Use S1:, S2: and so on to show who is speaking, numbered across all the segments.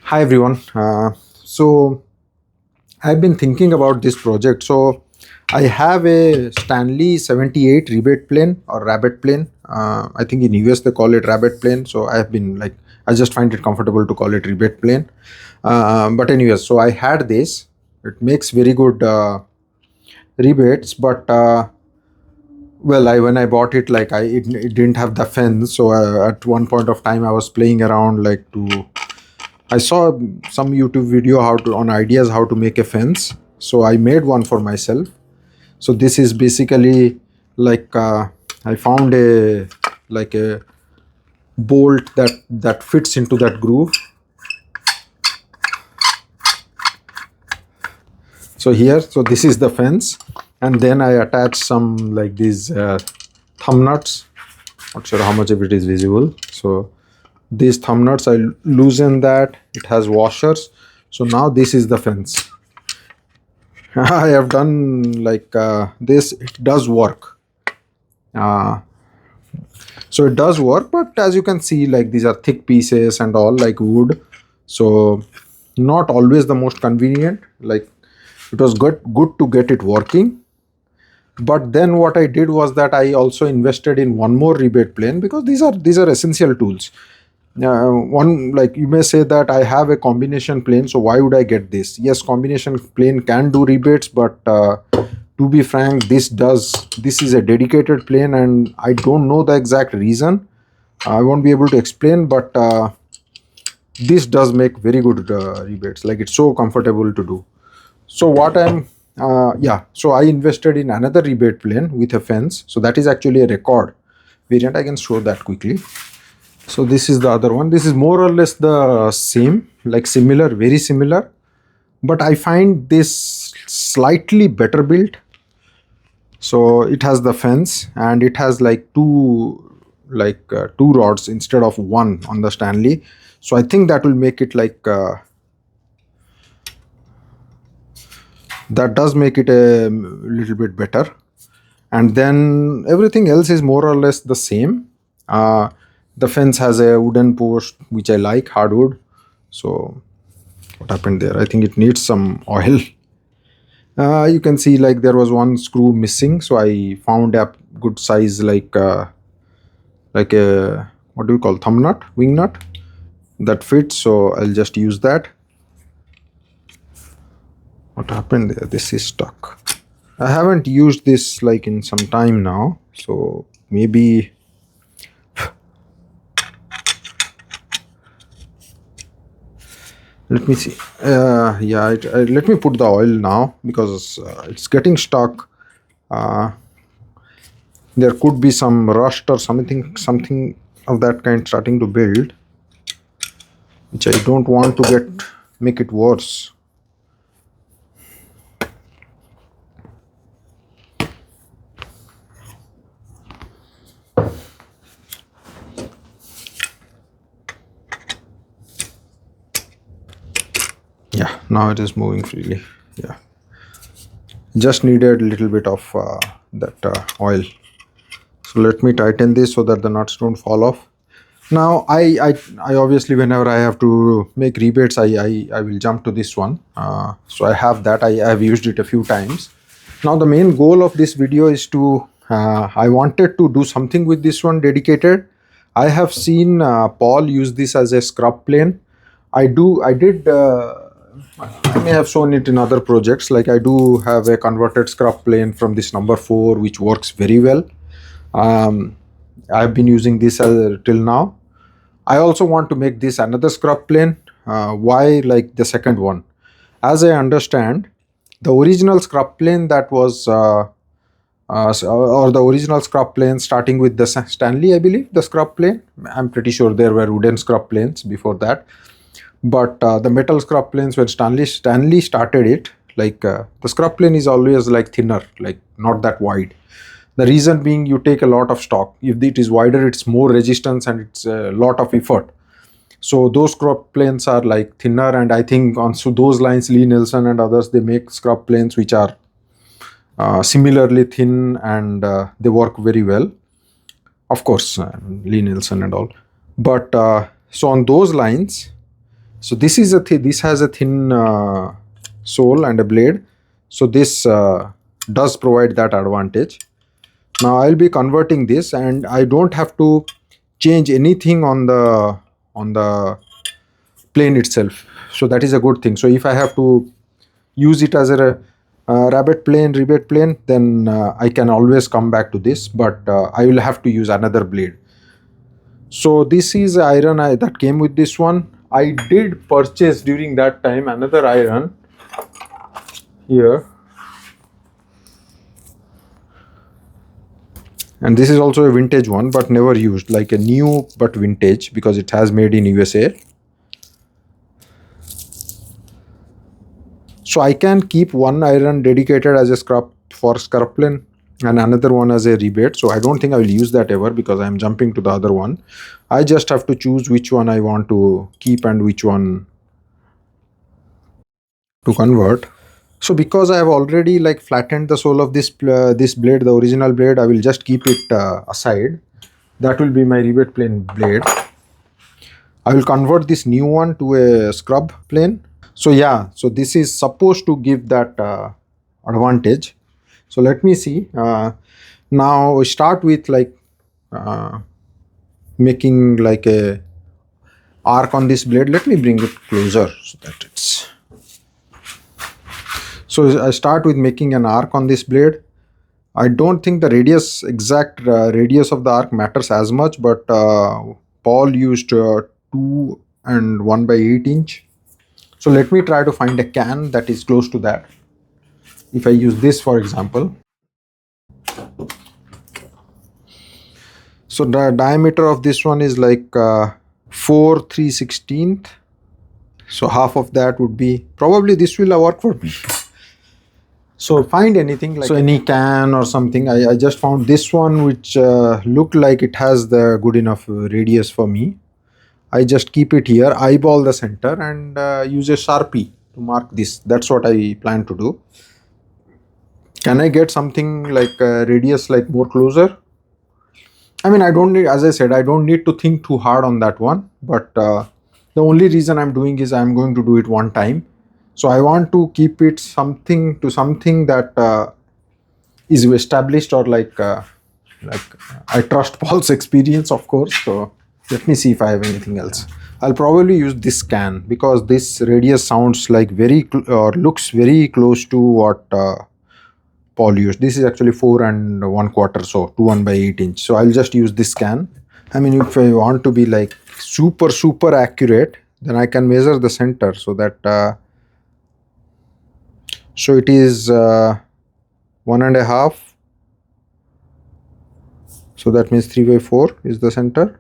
S1: Hi everyone. So I've been thinking about this project. So I have a Stanley 78 rebate plane or rabbet plane. I think in US they call it rabbet plane. So I have been like I just find it comfortable to call it rebate plane. But anyways, so I had this. It makes very good rebates, but well, I when I bought it, like it didn't have the fence. So at one point of time, I was playing around like to I saw some YouTube video how to on ideas how to make a fence. So I made one for myself. So this is basically like I found a bolt that fits into that groove. So here, so this is the fence, and then I attach some like these thumb nuts. Not sure how much of it is visible. So these thumb nuts, I loosen that. It has washers. So now this is the fence. I have done like this. It does work. Uh, so it does work, but as you can see, like these are thick pieces and all like wood. So not always the most convenient. Like it was good to get it working. But then what I did was that I also invested in one more rebate plane because these are essential tools. One, like you may say that I have a combination plane, so why would I get this? Yes, combination plane can do rebates, but to be frank, this is a dedicated plane, and I don't know the exact reason. I won't be able to explain, but this does make very good rebates. Like it's so comfortable to do. So what I'm yeah, so I invested in another rebate plane with a fence. So that is actually a record variant. I can show that quickly. So this is the other one. This is more or less the same, like similar, very similar. But I find this slightly better built. So it has the fence and it has like two rods instead of one on the Stanley. So I think that will make it like that does make it a little bit better. And then everything else is more or less the same. The fence has a wooden post which I like, hardwood. So what happened there? I think it needs some oil. You can see like there was one screw missing, so I found a good size like a what do you call thumb nut, wing nut that fits. So I'll just use that. What happened there? This is stuck. I haven't used this like in some time now, so maybe let me see. Yeah, let me put the oil now because it's getting stuck. Uh, there could be some rust or something of that kind starting to build, which I don't want to make it worse. Yeah, now it is moving freely. Yeah, just needed a little bit of that oil. So let me tighten this so that the nuts don't fall off. Now I obviously, whenever I have to make rebates, I will jump to this one. So I have that. I have used it a few times. Now the main goal of this video is to I wanted to do something with this one dedicated. I have seen Paul use this as a scrub plane. I did. I may have shown it in other projects. Like I do have a converted scrub plane from this number 4, which works very well. Um, I've been using this till now. I also want to make this another scrub plane. Why like the second one? As I understand, the original scrub plane that was or the original scrub plane starting with the Stanley, I believe, the scrub plane. I'm pretty sure there were wooden scrub planes before that. But the metal scrub planes, when Stanley started it, like the scrub plane is always like thinner, like not that wide. The reason being, you take a lot of stock. If it is wider, it's more resistance and it's a lot of effort. So those scrub planes are like thinner, and I think on so those lines, Lee Nelson and others, they make scrub planes which are similarly thin, and they work very well. Of course, Lee Nelson and all. But so on those lines, So this is this has a thin sole and a blade, so this does provide that advantage. Now I'll be converting this, and I don't have to change anything on the plane itself, so that is a good thing. So if I have to use it as a rabbet plane, rebate plane, then I can always come back to this, but I will have to use another blade. So this is iron that came with this one. I did purchase during that time another iron here, and this is also a vintage one, but never used, like a new but vintage, because it has made in USA. So I can keep one iron dedicated as a scrap for scrap plane and another one as a rebate. So I don't think I will use that ever, because I'm jumping to the other one. I just have to choose which one I want to keep and which one to convert. So because I have already like flattened the sole of this this blade, the original blade, I will just keep it aside. That will be my rebate plane blade. I will convert this new one to a scrub plane. So yeah, so this is supposed to give that advantage. So let me see. Now we start with like making like a arc on this blade. Let me bring it closer so that it's. So I start with making an arc on this blade. I don't think the radius, exact radius of the arc matters as much, but Paul used 2 and 1/8 inch. So let me try to find a can that is close to that. If I use this, for example. So the diameter of this one is like 4/316. So half of that would be, probably this will work for me. So find anything like, so any can or something. I just found this one which looked like it has the good enough radius for me. I just keep it here, eyeball the center, and use a Sharpie to mark this. That's what I plan to do. Can I get something like radius like more closer? I mean, I don't need, as I said, I don't need to think too hard on that one. But the only reason I'm doing is I'm going to do it one time. So I want to keep it something that is established, or like I trust Paul's experience, of course. So let me see if I have anything else. I'll probably use this can, because this radius sounds like or looks very close to what Paul used. This is actually 4 and 1/4, so 2 1/8 inch. So I'll just use this can. I mean, if I want to be like super accurate, then I can measure the center, so that so it is 1.5. So that means 3/4 is the center.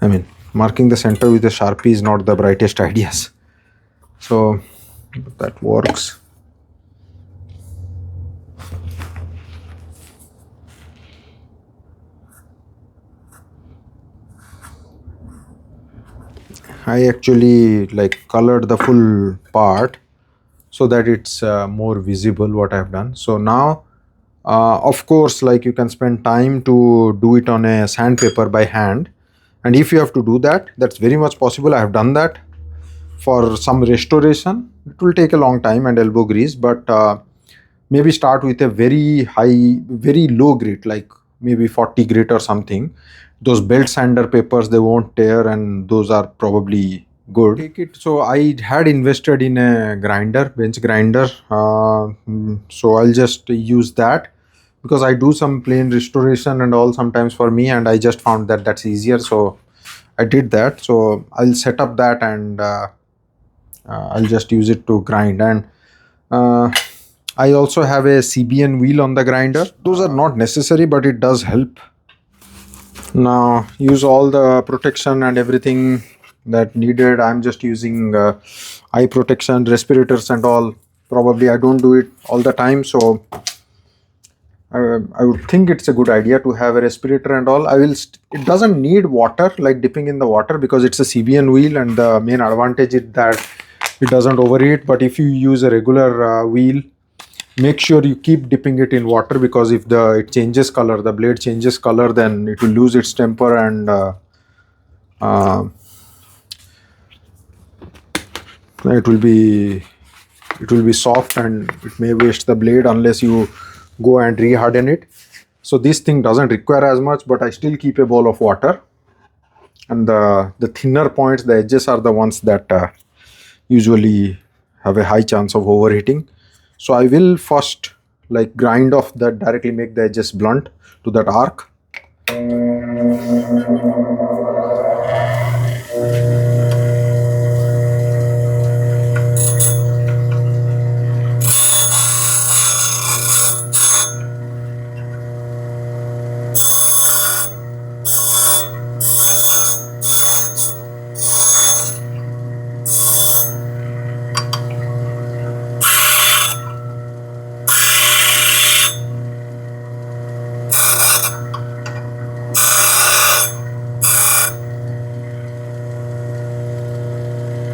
S1: I mean, marking the center with a Sharpie is not the brightest ideas. So that works. I actually like colored the full part so that it's more visible what I've done. So now of course, like, you can spend time to do it on a sandpaper by hand, and if you have to do that, that's very much possible. I have done that for some restoration. It will take a long time and elbow grease, but maybe start with a very low grit, like maybe 40 grit or something. Those belt sander papers, they won't tear, and those are probably good. Take it. So I had invested in a grinder, bench grinder. So I'll just use that, because I do some plane restoration and all sometimes for me, and I just found that that's easier. So I did that. So I'll set up that, and I'll just use it to grind. And I also have a CBN wheel on the grinder. Those are not necessary, but it does help. Now use all the protection and everything that needed. I'm just using eye protection, respirators and all. Probably I don't do it all the time, so I would think it's a good idea to have a respirator and all. It doesn't need water, like dipping in the water, because it's a CBN wheel, and the main advantage is that it doesn't overheat. But if you use a regular wheel, make sure you keep dipping it in water, because if it changes color, the blade changes color, then it will lose its temper and uh, it will be soft, and it may waste the blade unless you go and reharden it. So this thing doesn't require as much, but I still keep a bowl of water, and the thinner points, the edges, are the ones that usually have a high chance of overheating. So I will first like grind off that, directly make the edges blunt to that arc.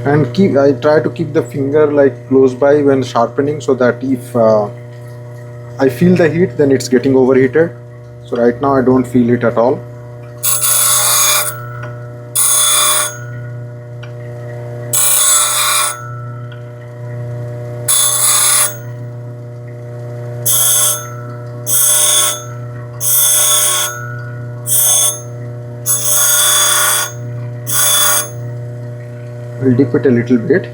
S1: And I try to keep the finger like close by when sharpening, so that if I feel the heat, then it's getting overheated. So right now I don't feel it at all. I'll dip it a little bit.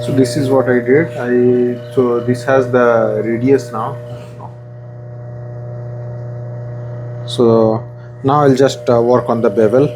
S1: So this is what I did. So this has the radius now. So now I'll just work on the bevel.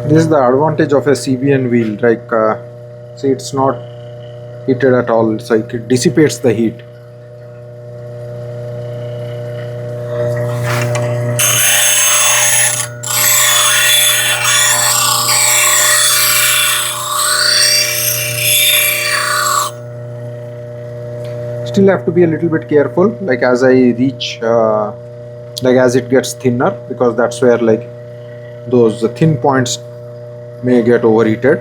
S1: This is the advantage of a CBN wheel. Like, see, it's not heated at all. It's like it dissipates the heat. Still have to be a little bit careful, like as I reach, like as it gets thinner, because that's where like those thin points may get overheated.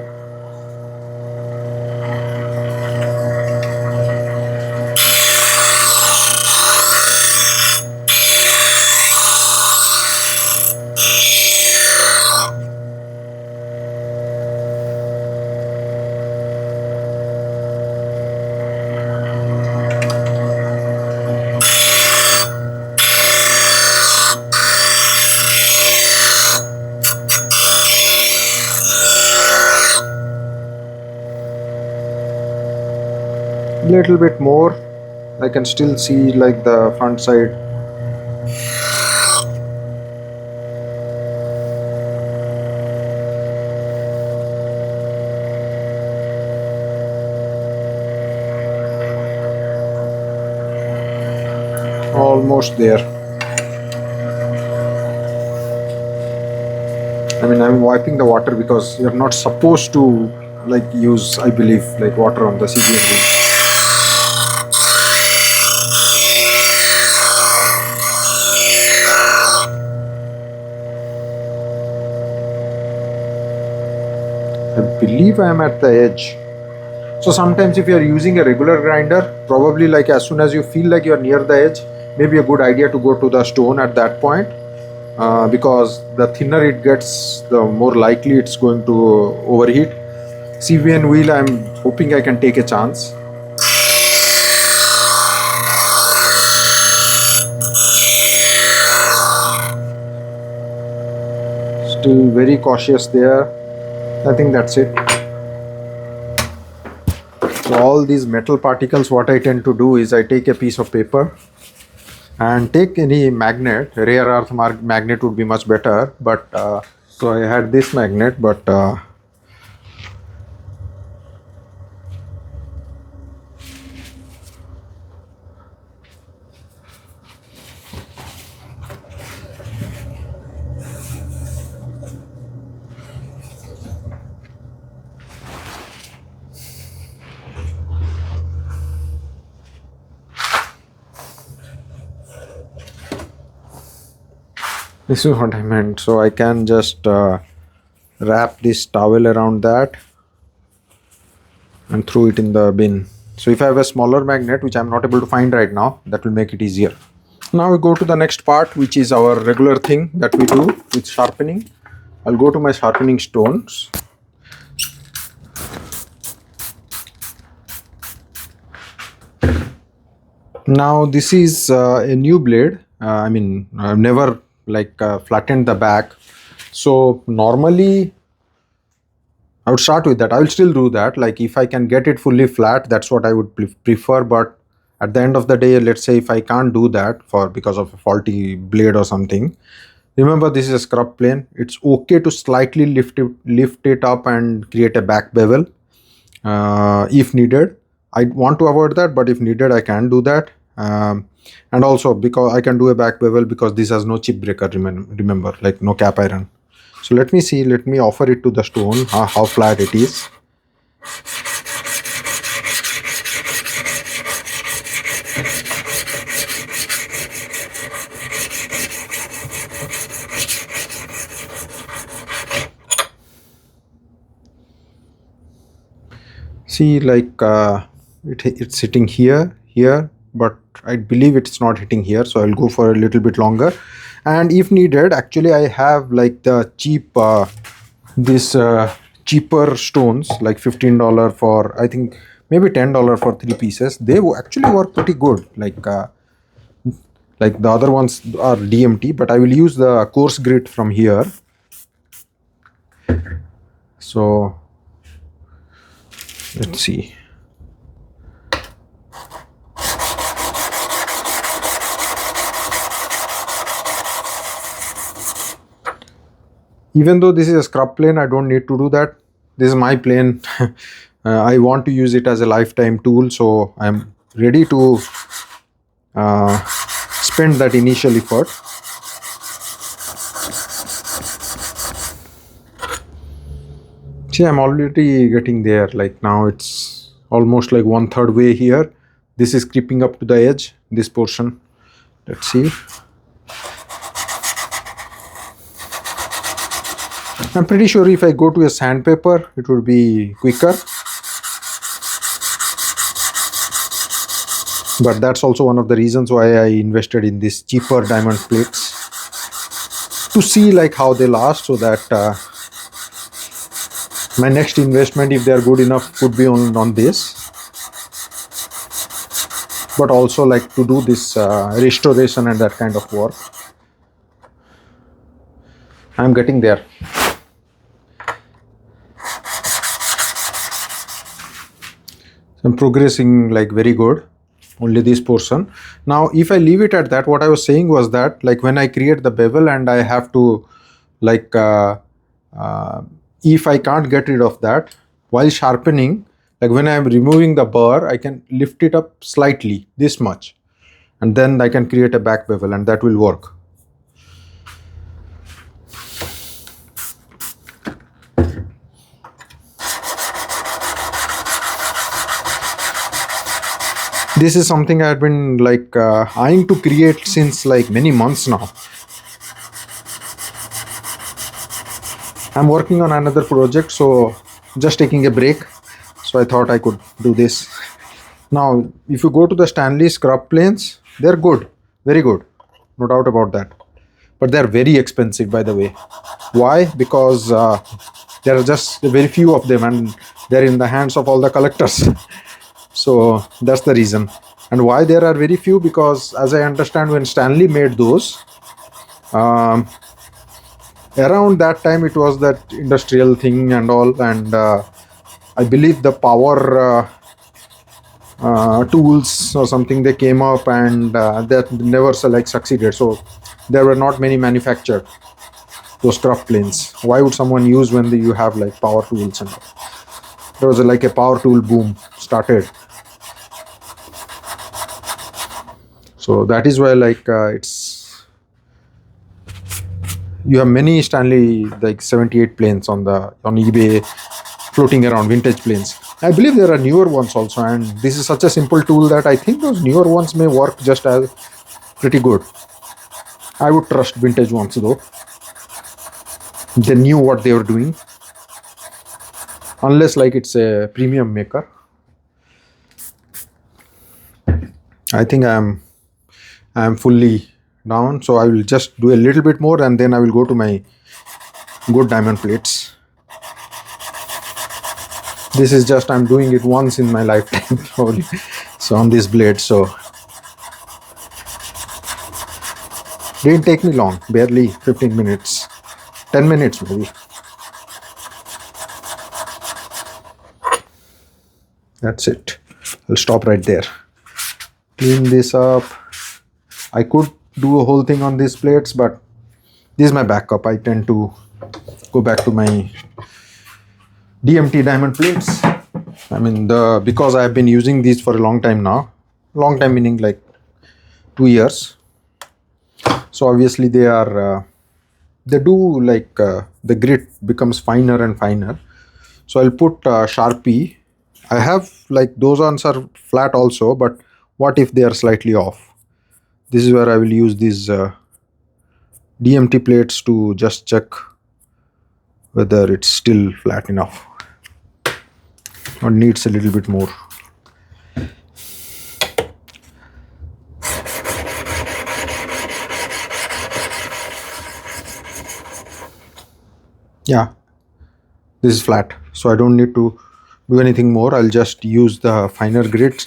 S1: Little bit more, I can still see like the front side. Almost there. I mean, I'm wiping the water because you're not supposed to like use, I believe, like water on the CBN wheel. I believe I am at the edge. So sometimes if you are using a regular grinder, probably like as soon as you feel like you are near the edge, maybe a good idea to go to the stone at that point. because the thinner it gets, the more likely it's going to overheat. CVN wheel, I'm hoping I can take a chance. Still very cautious there. I think that's it. So all these metal particles, what I tend to do is I take a piece of paper and take any magnet. Rare earth magnet would be much better, but so I had this magnet, but this is what I meant. So I can just wrap this towel around that and throw it in the bin. So if I have a smaller magnet, which I'm not able to find right now, that will make it easier. Now we go to the next part, which is our regular thing that we do with sharpening. I'll go to my sharpening stones. Now this is a new blade. I mean, I've never flattened the back. So normally I would start with that. I will still do that. Like if I can get it fully flat, that's what I would prefer. But at the end of the day, let's say if I can't do that because of a faulty blade or something, remember this is a scrub plane. It's okay to slightly lift it up and create a back bevel if needed. I want to avoid that, but if needed, I can do that. And also because I can do a back bevel because this has no chip breaker. Remember, like no cap iron. So let me offer it to the stone, how flat it is. See, like it's hitting here, but I believe it's not hitting here, so I'll go for a little bit longer. And if needed, actually I have like the cheap cheaper stones, like $15 for, I think maybe $10 for 3 pieces. They actually work pretty good. Like the other ones are DMT, but I will use the coarse grit from here. So let's see. Even though this is a scrub plane, I don't need to do that. This is my plane. I want to use it as a lifetime tool, so I'm ready to spend that initial effort. See, I'm already getting there. Like now it's almost like 1/3 way here. This is creeping up to the edge, this portion. Let's see. I'm pretty sure if I go to a sandpaper, it would be quicker. But that's also one of the reasons why I invested in these cheaper diamond plates, to see like how they last, so that my next investment, if they are good enough, could be on this. But also like to do this restoration and that kind of work. I'm getting there. I'm progressing like very good. Only this portion. Now if I leave it at that, what I was saying was that like when I create the bevel and I have to like if I can't get rid of that while sharpening, like when I am removing the burr, I can lift it up slightly, this much, and then I can create a back bevel, and that will work. This is something I've been like eyeing to create since like many months now. I'm working on another project, so just taking a break. So I thought I could do this. Now, if you go to the Stanley scrub planes, they're good, very good, no doubt about that. but they're very expensive, by the way. Why? Because there are just very few of them, and they're in the hands of all the collectors. So that's the reason. And why there are very few? Because as I understand, when Stanley made those, um, around that time it was that industrial thing and all, and I believe the power tools or something, they came up, and that never succeeded. So there were not many manufactured, those scruff planes. Why would someone use when you have like power tools? And all? There was like a power tool boom started. So that is why it's, you have many Stanley like 78 planes on eBay floating around, vintage planes. I believe there are newer ones also, and this is such a simple tool that I think those newer ones may work just as pretty good. I would trust vintage ones though. They knew what they were doing, unless like it's a premium maker. I think I am fully down, so I will just do a little bit more, and then I will go to my good diamond plates. This is just, I'm doing it once in my lifetime probably. So on this blade, so didn't take me long, barely 15 minutes, 10 minutes maybe. That's it. I'll stop right there. Clean this up. I could do a whole thing on these plates, but this is my backup. I tend to go back to my DMT diamond plates. I mean, because I have been using these for a long time now. Long time meaning like 2 years. So obviously they are, they do like, the grit becomes finer and finer. So I'll put Sharpie. I have like, those ones are flat also, but what if they are slightly off? This is where I will use these DMT plates to just check whether it's still flat enough or needs a little bit more. Yeah, this is flat, so I don't need to do anything more. I'll just use the finer grit.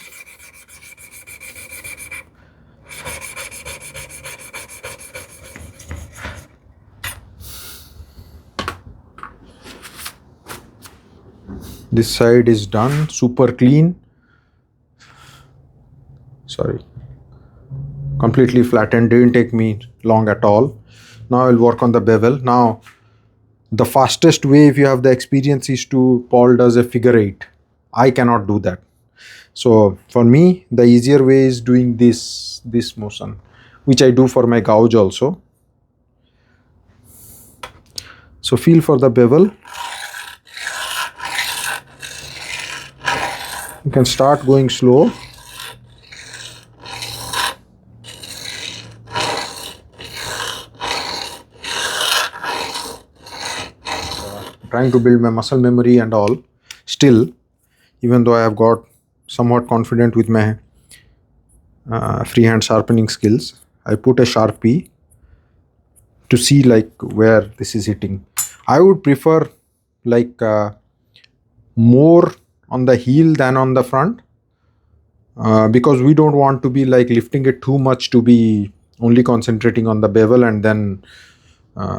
S1: This side is done, super clean. Sorry, completely flattened, didn't take me long at all. Now I'll work on the bevel. Now the fastest way, if you have the experience, is to Paul does a figure 8. I cannot do that. So for me, the easier way is doing this motion, which I do for my gouge also. So feel for the bevel. You can start going slow. Trying to build my muscle memory and all. Still, even though I have got somewhat confident with my freehand sharpening skills, I put a Sharpie to see like where this is hitting. I would prefer like more on the heel than on the front, because we don't want to be like lifting it too much to be only concentrating on the bevel, and then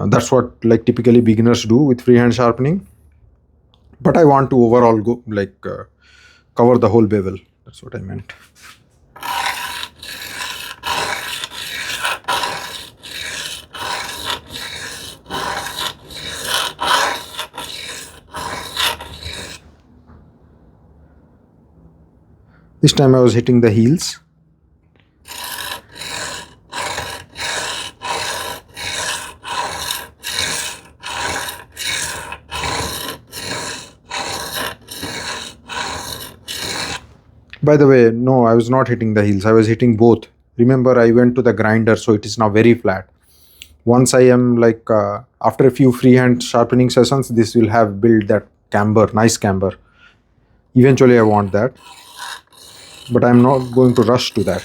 S1: that's what like typically beginners do with freehand sharpening. But I want to overall go like cover the whole bevel. That's what I meant. This time I was hitting the heels. By the way, no, I was not hitting the heels. I was hitting both. Remember, I went to the grinder, so it is now very flat. Once I am like, after a few freehand sharpening sessions, this will have built that camber, nice camber. Eventually I want that, but I'm not going to rush to that.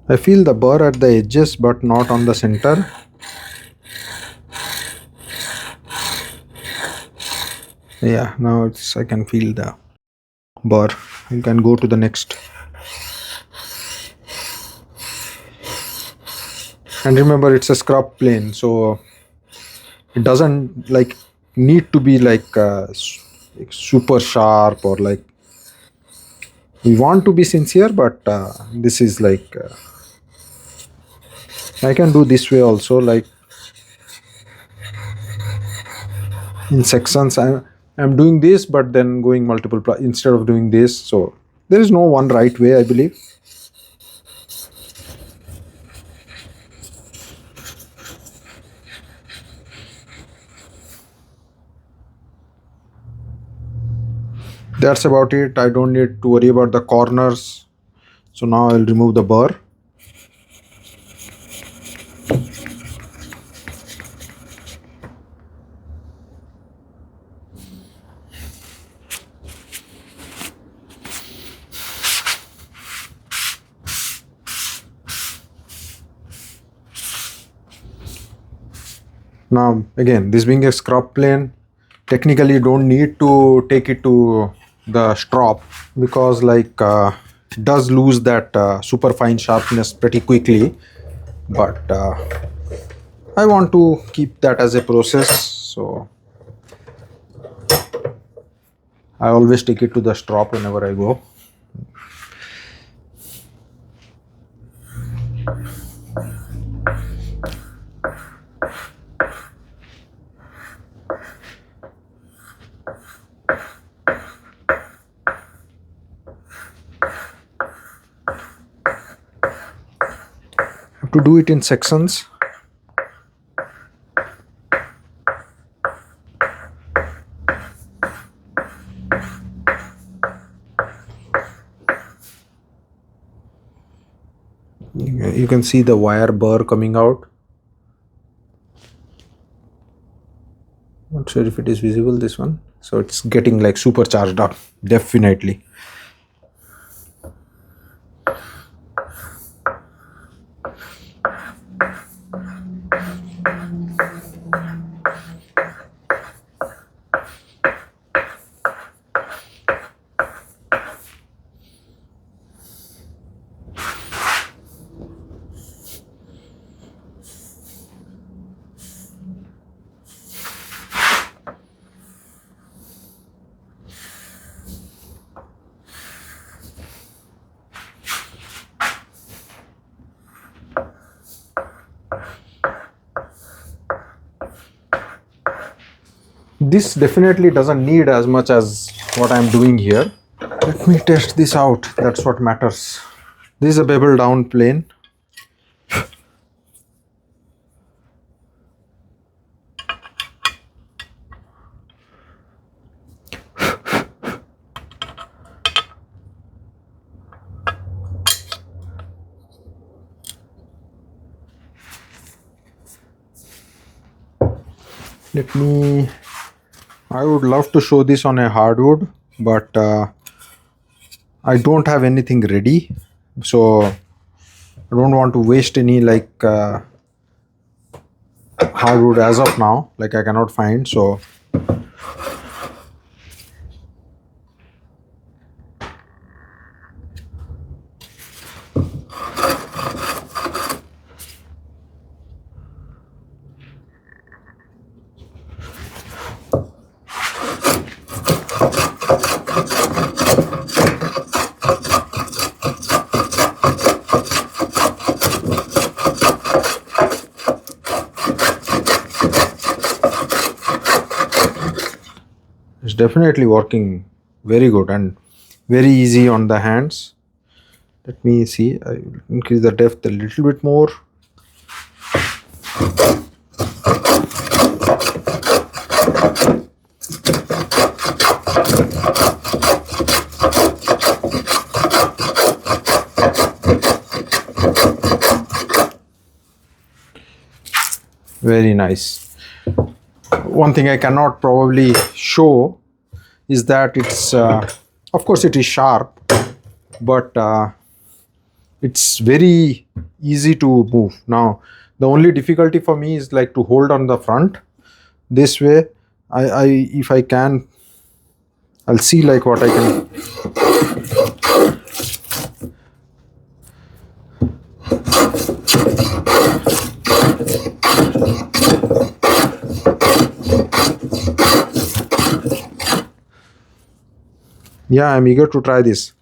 S1: I feel the burr at the edges but not on the center. Yeah, now it's I can feel the burr. You can go to the next. And remember, it's a scrub plane, so it doesn't like need to be like super sharp, or like we want to be sincere, but this is like I can do this way also, like in sections. I'm doing this but then going multiple instead of doing this. So there is no one right way, I believe. That's about it. I don't need to worry about the corners. So now I'll remove the burr. Now again, this being a scrub plane, technically you don't need to take it to the strop, because like it does lose that super fine sharpness pretty quickly. But I want to keep that as a process, so I always take it to the strop whenever I go. Have to do it in sections. You can see the wire burr coming out. Not sure if it is visible, this one. So it's getting like supercharged up, definitely. This definitely doesn't need as much as what I'm doing here. Let me test this out. That's what matters. This is a bevel down plane. I would love to show this on a hardwood, but I don't have anything ready, so I don't want to waste any like hardwood as of now. Like I cannot find, so it's definitely working very good and very easy on the hands. Let me see. I will increase the depth a little bit more. Very nice. One thing I cannot probably show is that it's of course it is sharp, but it's very easy to move. Now the only difficulty for me is like to hold on the front this way. I if I can, I'll see like what I can. Yeah, I'm eager to try this.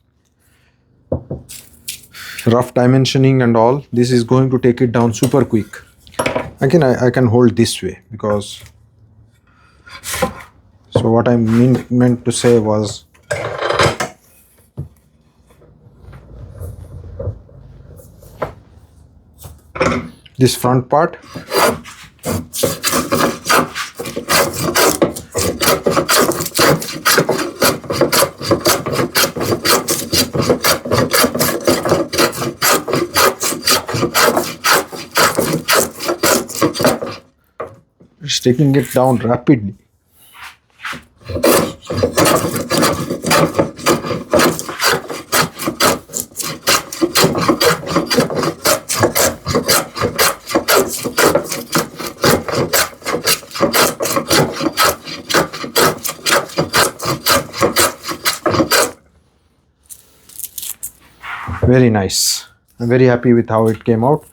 S1: Rough dimensioning and all, this is going to take it down super quick. Again, I can hold this way because, so what I meant to say was, this front part, it's taking it down rapidly. Very nice. I'm very happy with how it came out.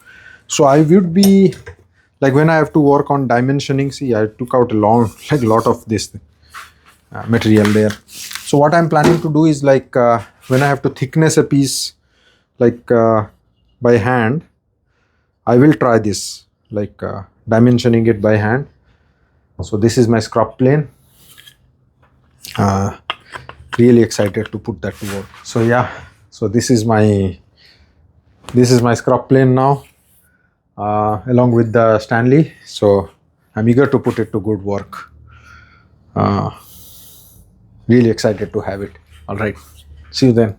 S1: So I would be like, when I have to work on dimensioning, see, I took out a lot of this material there. So what I'm planning to do is like, when I have to thickness a piece like by hand, I will try this, like dimensioning it by hand. So this is my scrub plane. Really excited to put that to work. So yeah, so this is my scrub plane now, along with the Stanley. So I'm eager to put it to good work. Really excited to have it. All right, see you then.